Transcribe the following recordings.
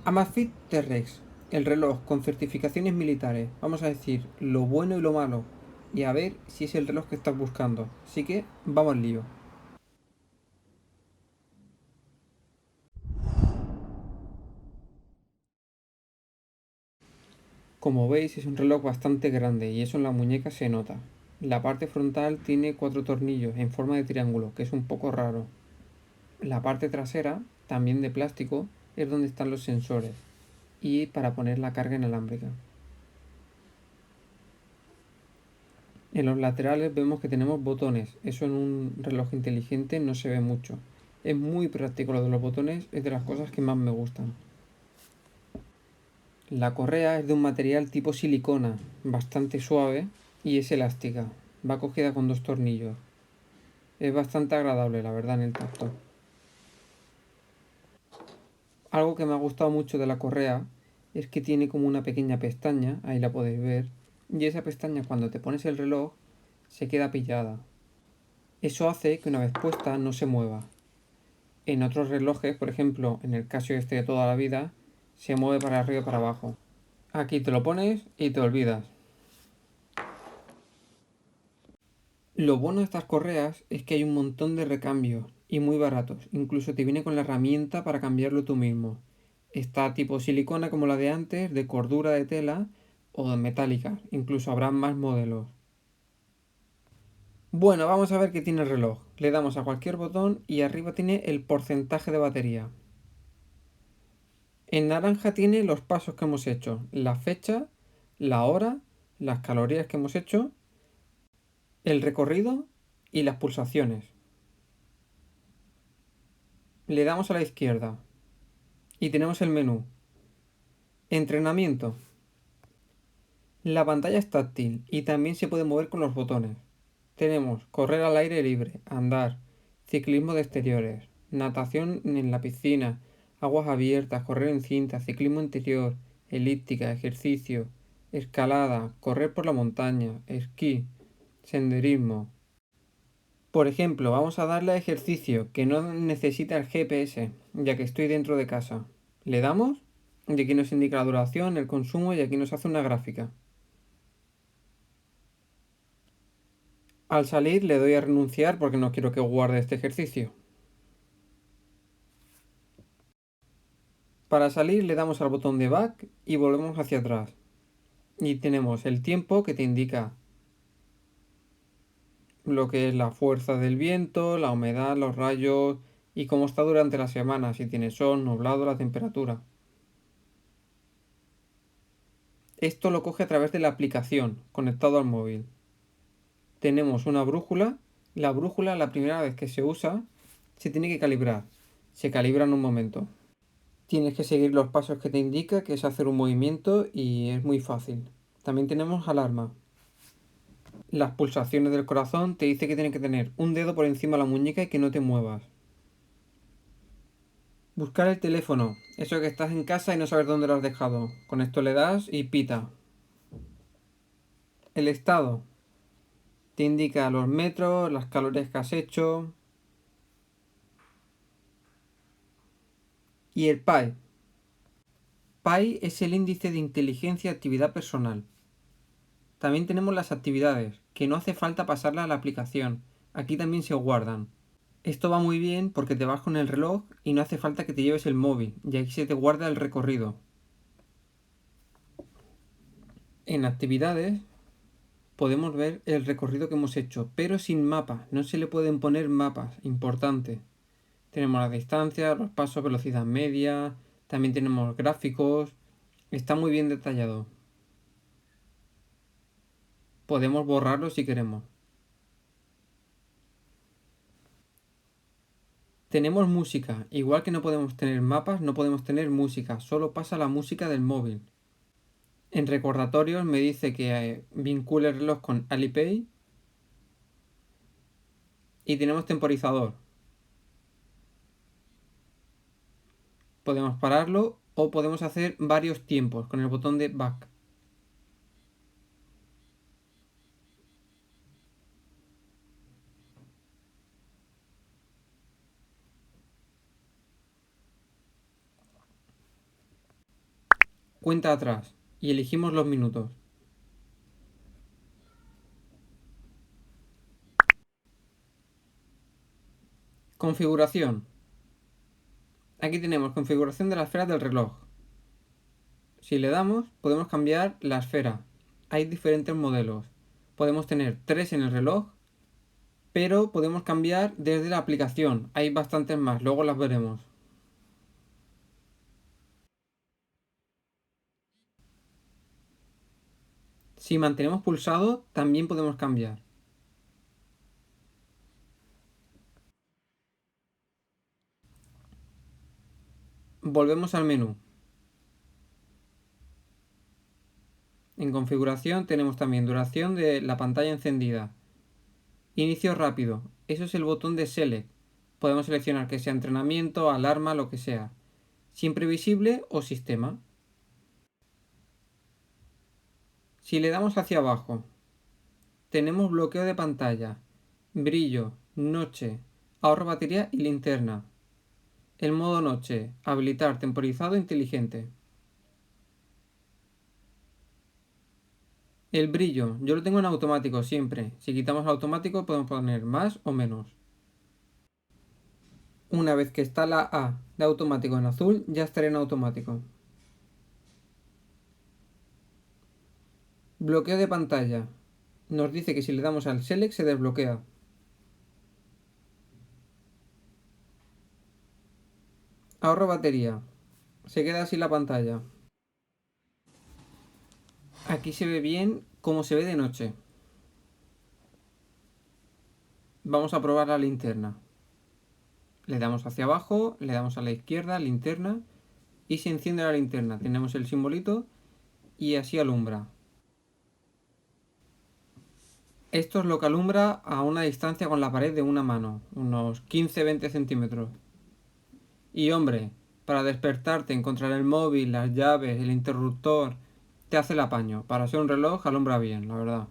Amazfit T-Rex, el reloj con certificaciones militares. Vamos a decir lo bueno y lo malo y a ver si es el reloj que estás buscando. Así que vamos al lío. Como veis es un reloj bastante grande y eso en la muñeca se nota. La parte frontal tiene 4 tornillos en forma de triángulo, que es un poco raro. La parte trasera, también de plástico, es donde están los sensores y para poner la carga inalámbrica. En los laterales vemos que tenemos botones, eso en un reloj inteligente no se ve mucho. Es muy práctico lo de los botones, es de las cosas que más me gustan. La correa es de un material tipo silicona, bastante suave y es elástica. Va cogida con 2 tornillos. Es bastante agradable, la verdad, en el tacto. Algo que me ha gustado mucho de la correa es que tiene como una pequeña pestaña, ahí la podéis ver, y esa pestaña cuando te pones el reloj se queda pillada. Eso hace que una vez puesta no se mueva. En otros relojes, por ejemplo, en el Casio este de toda la vida, se mueve para arriba y para abajo. Aquí te lo pones y te olvidas. Lo bueno de estas correas es que hay un montón de recambios y muy baratos. Incluso te viene con la herramienta para cambiarlo tú mismo. Está tipo silicona como la de antes, de cordura de tela o de metálica. Incluso habrá más modelos. Bueno, vamos a ver qué tiene el reloj. Le damos a cualquier botón y arriba tiene el porcentaje de batería. En naranja tiene los pasos que hemos hecho, la fecha, la hora, las calorías que hemos hecho, el recorrido y las pulsaciones. Le damos a la izquierda y tenemos el menú. Entrenamiento. La pantalla es táctil y también se puede mover con los botones. Tenemos correr al aire libre, andar, ciclismo de exteriores, natación en la piscina, aguas abiertas, correr en cinta, ciclismo interior, elíptica, ejercicio, escalada, correr por la montaña, esquí, senderismo. Por ejemplo, vamos a darle a ejercicio que no necesita el GPS, ya que estoy dentro de casa. Le damos y aquí nos indica la duración, el consumo y aquí nos hace una gráfica. Al salir le doy a renunciar porque no quiero que guarde este ejercicio. Para salir le damos al botón de back y volvemos hacia atrás. Y tenemos el tiempo que te indica lo que es la fuerza del viento, la humedad, los rayos y cómo está durante la semana, si tiene sol, nublado, la temperatura. Esto lo coge a través de la aplicación, conectado al móvil. Tenemos una brújula. La brújula, la primera vez que se usa, se tiene que calibrar. Se calibra en un momento. Tienes que seguir los pasos que te indica, que es hacer un movimiento y es muy fácil. También tenemos alarma. Las pulsaciones del corazón te dice que tienes que tener un dedo por encima de la muñeca y que no te muevas. Buscar el teléfono. Eso que estás en casa y no sabes dónde lo has dejado. Con esto le das y pita. El estado. Te indica los metros, las calorías que has hecho. Y el PAE. PAE es el índice de inteligencia y actividad personal. También tenemos las actividades, que no hace falta pasarlas a la aplicación. Aquí también se guardan. Esto va muy bien porque te vas con el reloj y no hace falta que te lleves el móvil, y aquí se te guarda el recorrido. En actividades podemos ver el recorrido que hemos hecho, pero sin mapa. No se le pueden poner mapas, importante. Tenemos la distancia, los pasos, velocidad media, también tenemos gráficos. Está muy bien detallado. Podemos borrarlo si queremos. Tenemos música. Igual que no podemos tener mapas, no podemos tener música. Solo pasa la música del móvil. En recordatorios me dice que vincule el reloj con Alipay y tenemos temporizador. Podemos pararlo o podemos hacer varios tiempos con el botón de back. cuenta atrás y elegimos los minutos. Configuración. Aquí tenemos configuración de la esfera del reloj. Si le damos, podemos cambiar la esfera. Hay diferentes modelos. Podemos tener 3 en el reloj, pero podemos cambiar desde la aplicación. Hay bastantes más, luego las veremos. Si mantenemos pulsado, también podemos cambiar. Volvemos al menú. En configuración tenemos también duración de la pantalla encendida. Inicio rápido. Eso es el botón de Select. Podemos seleccionar que sea entrenamiento, alarma, lo que sea. Siempre visible o sistema. Si le damos hacia abajo, tenemos bloqueo de pantalla, brillo, noche, ahorro batería y linterna. El modo noche, habilitar temporizado inteligente. El brillo, yo lo tengo en automático siempre. Si quitamos automático podemos poner más o menos. Una vez que está la A de automático en azul, ya estará en automático. Bloqueo de pantalla. Nos dice que si le damos al Select se desbloquea. Ahorro batería. Se queda así la pantalla. Aquí se ve bien cómo se ve de noche. Vamos a probar la linterna. Le damos hacia abajo, le damos a la izquierda, linterna, y se enciende la linterna. Tenemos el simbolito y así alumbra. Esto es lo que alumbra a una distancia con la pared de una mano, unos 15-20 centímetros. Y hombre, para despertarte, encontrar el móvil, las llaves, el interruptor, te hace el apaño. Para ser un reloj alumbra bien, la verdad.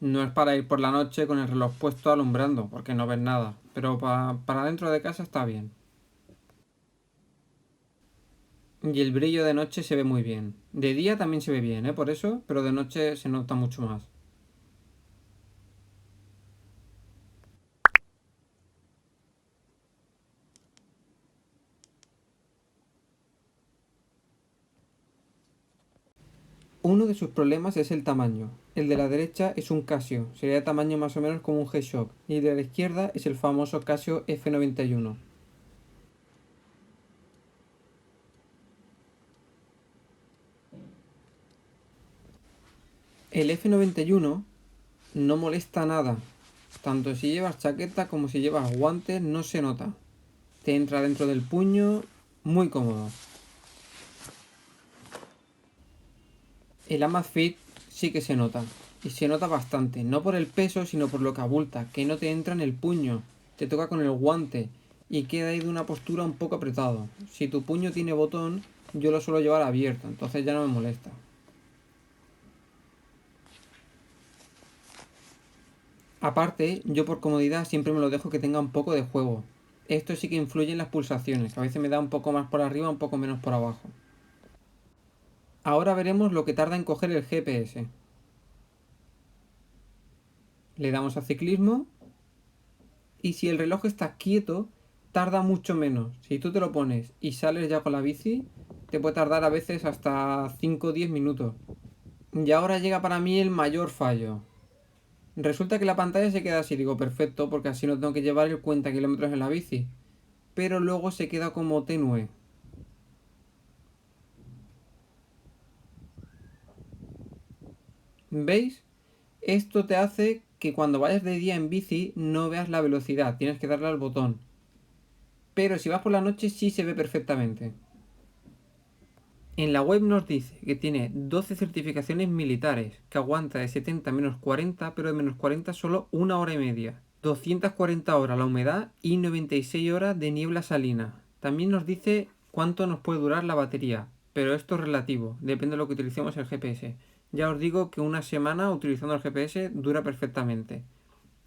No es para ir por la noche con el reloj puesto alumbrando, porque no ves nada. Pero para dentro de casa está bien. Y el brillo de noche se ve muy bien. De día también se ve bien, ¿eh? Por eso, pero de noche se nota mucho más. Uno de sus problemas es el tamaño. El de la derecha es un Casio, sería de tamaño más o menos como un G-Shock. Y el de la izquierda es el famoso Casio F91. El F91 no molesta nada. Tanto si llevas chaqueta como si llevas guantes no se nota. Te entra dentro del puño, muy cómodo. El Amazfit sí que se nota. Y se nota bastante. No por el peso, sino por lo que abulta. Que no te entra en el puño. Te toca con el guante. Y queda ahí de una postura un poco apretado. Si tu puño tiene botón, yo lo suelo llevar abierto. Entonces ya no me molesta. Aparte, yo por comodidad siempre me lo dejo que tenga un poco de juego. Esto sí que influye en las pulsaciones. Que a veces me da un poco más por arriba, un poco menos por abajo. Ahora veremos lo que tarda en coger el GPS. Le damos a ciclismo y si el reloj está quieto, tarda mucho menos. Si tú te lo pones y sales ya con la bici, te puede tardar a veces hasta 5 o 10 minutos. Y ahora llega para mí el mayor fallo. Resulta que la pantalla se queda así, digo, perfecto, porque así no tengo que llevar el cuenta kilómetros en la bici. Pero luego se queda como tenue. ¿Veis? Esto te hace que cuando vayas de día en bici no veas la velocidad, tienes que darle al botón. Pero si vas por la noche sí se ve perfectamente. En la web nos dice que tiene 12 certificaciones militares, que aguanta de 70 a menos 40, pero de menos 40 solo una hora y media. 240 horas la humedad y 96 horas de niebla salina. También nos dice cuánto nos puede durar la batería, pero esto es relativo, depende de lo que utilicemos el GPS. Ya os digo que una semana utilizando el GPS dura perfectamente.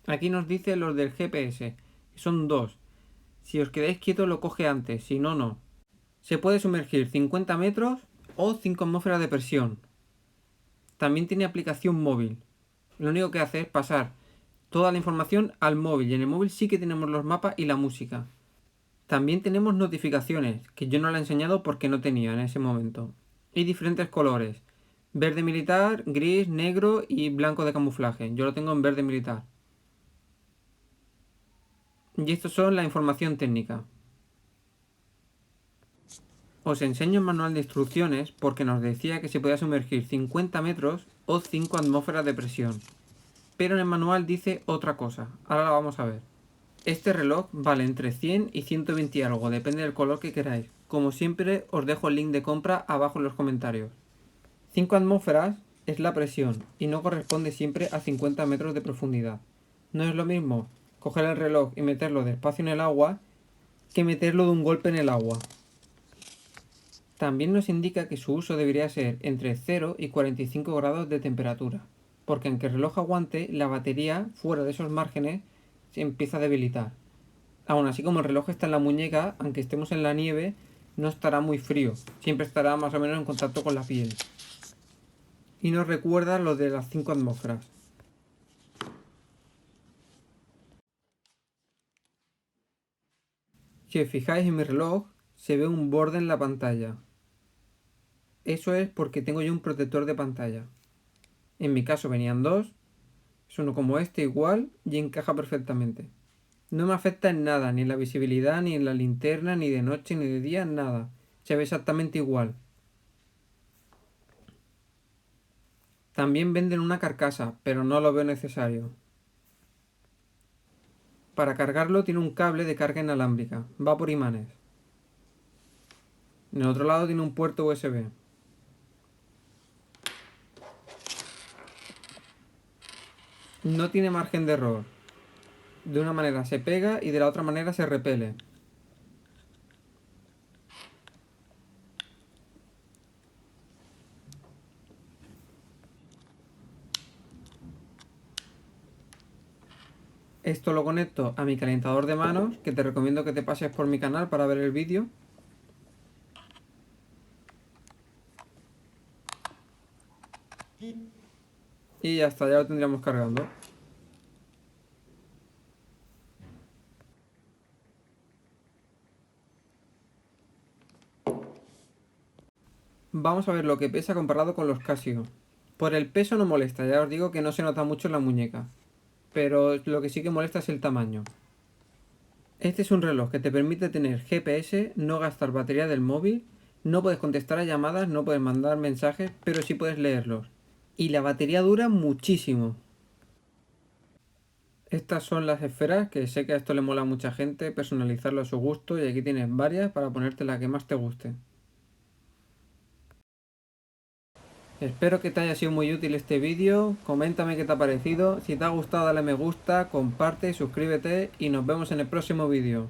Aquí nos dice los del GPS, que son dos. Si os quedáis quietos lo coge antes, si no, no. Se puede sumergir 50 metros o 5 atmósferas de presión. También tiene aplicación móvil. Lo único que hace es pasar toda la información al móvil, y en el móvil sí que tenemos los mapas y la música. También tenemos notificaciones, que yo no la he enseñado porque no tenía en ese momento. Y diferentes colores. Verde militar, gris, negro y blanco de camuflaje. Yo lo tengo en verde militar. Y estos son la información técnica. Os enseño el manual de instrucciones porque nos decía que se podía sumergir 50 metros o 5 atmósferas de presión. Pero en el manual dice otra cosa. Ahora la vamos a ver. Este reloj vale entre 100 y 120 y algo, depende del color que queráis. Como siempre os dejo el link de compra abajo en los comentarios. 5 atmósferas es la presión y no corresponde siempre a 50 metros de profundidad. No es lo mismo coger el reloj y meterlo despacio en el agua que meterlo de un golpe en el agua. También nos indica que su uso debería ser entre 0 y 45 grados de temperatura, porque aunque el reloj aguante, la batería fuera de esos márgenes se empieza a debilitar. Aún así, como el reloj está en la muñeca, aunque estemos en la nieve, no estará muy frío, siempre estará más o menos en contacto con la piel. Y nos recuerda lo de las 5 atmósferas. Si os fijáis en mi reloj, se ve un borde en la pantalla. Eso es porque tengo yo un protector de pantalla. En mi caso venían dos, es uno como este igual y encaja perfectamente. No me afecta en nada, ni en la visibilidad, ni en la linterna, ni de noche, ni de día, nada. Se ve exactamente igual. También venden una carcasa, pero no lo veo necesario. Para cargarlo tiene un cable de carga inalámbrica, va por imanes. En el otro lado tiene un puerto USB. No tiene margen de error. De una manera se pega y de la otra manera se repele. Esto lo conecto a mi calentador de manos, que te recomiendo que te pases por mi canal para ver el vídeo. Y ya está, ya lo tendríamos cargando. Vamos a ver lo que pesa comparado con los Casio. Por el peso no molesta, ya os digo que no se nota mucho en la muñeca. Pero lo que sí que molesta es el tamaño. Este es un reloj que te permite tener GPS, no gastar batería del móvil, no puedes contestar a llamadas, no puedes mandar mensajes, pero sí puedes leerlos. Y la batería dura muchísimo. Estas son las esferas, que sé que a esto le mola a mucha gente, personalizarlo a su gusto, y aquí tienes varias para ponerte la que más te guste. Espero que te haya sido muy útil este vídeo, coméntame qué te ha parecido, si te ha gustado dale me gusta, comparte, suscríbete y nos vemos en el próximo vídeo.